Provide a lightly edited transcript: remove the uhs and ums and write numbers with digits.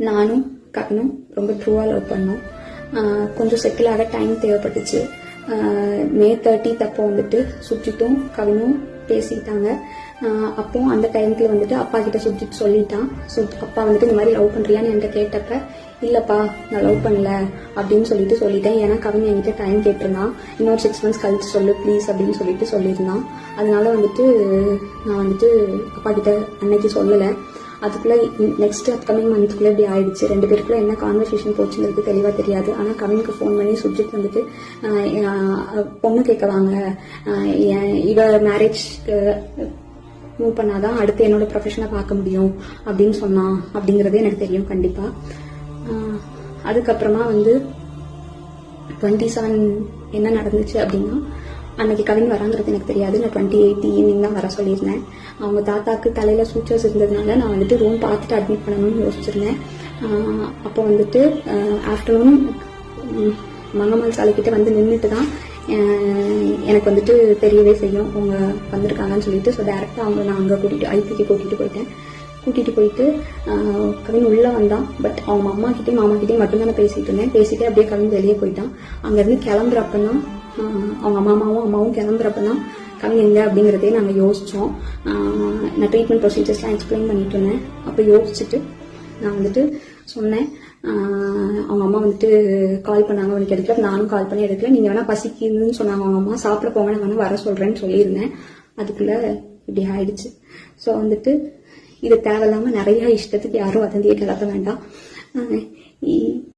நானும் கவினும் ரொம்ப ட்ரூவாக லவ் பண்ணோம். கொஞ்சம் செட்டில் ஆக டைம் தேவைப்பட்டுச்சு. மே 30 அப்போ வந்துட்டு சுஜித்தும் கவினும் பேசிட்டாங்க. அப்போ அந்த டைம்ல வந்துட்டு அப்பா கிட்ட சுஜித் சொல்லிட்டான். அப்பா வந்துட்டு இந்த மாதிரி லவ் பண்றியான்னு என்கிட்ட கேட்டப்ப இல்லப்பா நான் லவ் பண்ணல அப்படின்னு சொல்லிட்டேன். ஏன்னா கவின் என்கிட்ட டைம் கேட்டிருந்தான். இன்னொரு 6 months கழிச்சு சொல்லு ப்ளீஸ் அப்படின்னு சொல்லியிருந்தான். அதனால வந்துட்டு நான் வந்துட்டு அப்பா கிட்ட அன்னைக்கு சொல்லலை. அதுக்குள்ள நெக்ஸ்ட் அப்கமிங் மந்த்குள்ள இப்படி ஆயிடுச்சு. 2 பேருக்குள்ள என்ன கான்வர்சேஷன் போச்சுங்கிறது தெளிவாக தெரியாது. ஆனால் கவினுக்கு ஃபோன் பண்ணி சுஜித் வந்துட்டு பொண்ணு கேட்க வாங்க, இவ மேரேஜ் மூவ் பண்ணாதான் அடுத்து என்னோட ப்ரொஃபஷனை பார்க்க முடியும் அப்படின்னு சொன்னான். அப்படிங்கிறது எனக்கு தெரியும் கண்டிப்பா. அதுக்கப்புறமா வந்து 27 என்ன நடந்துச்சு அப்படின்னா, அன்னைக்கு கவின் வராங்கிறது எனக்கு தெரியாது. நான் 28 ஈவினிங் தான் வர சொல்லியிருந்தேன். அவங்க தாத்தாக்கு தலையில சூச்சர்ஸ் இருந்ததுனால நான் வந்துட்டு ரூம் பார்த்துட்டு அட்மிட் பண்ணணும்னு யோசிச்சிருந்தேன். அப்போ வந்துட்டு ஆஃப்டர்நூன் மங்கம்மாள் சாலைக்கிட்ட வந்து நின்றுட்டு தான் எனக்கு வந்துட்டு தெரியவே செய்யும் அவங்க வந்திருக்காங்கன்னு சொல்லிட்டு. ஸோ டேரெக்டாக அவங்க நான் அங்கே ஐபிக்கு கூட்டிகிட்டு போயிட்டு கவின் உள்ளே வந்தான். பட் அவங்க அம்மா கிட்டேயும் மாமா கிட்டேயும் மட்டும்தான் நான் பேசிட்டு இருந்தேன். பேசிட்டு அப்படியே கவின் வெளியே போயிட்டான். அங்கேருந்து கிளம்புறப்பதான் அவங்க அம்மாவும் கிளம்புறப்பதான் கவின் எங்க அப்படிங்கிறதே நாங்கள் யோசித்தோம். நான் ட்ரீட்மெண்ட் ப்ரொசீஜர்ஸ்லாம் எக்ஸ்பிளைன் பண்ணிட்டு இருந்தேன். அப்போ யோசிச்சுட்டு நான் வந்துட்டு சொன்னேன். அவங்க அம்மா வந்துட்டு கால் பண்ணாங்க, அவனுக்கு எடுக்கல. நானும் கால் பண்ணி எடுக்கல. நீங்கள் வேணா பசிக்குதுன்னு சொன்னாங்க அவங்க அம்மா, சாப்பிட போங்க நான் வேணா வர சொல்கிறேன்னு சொல்லியிருந்தேன். அதுக்குள்ளே இப்படி ஆயிடுச்சு. ஸோ வந்துட்டு இது தேவையில்லாமல் நிறைய இஷ்டத்துக்கு யாரும் வதந்தியை கிளப்ப வேண்டாம்.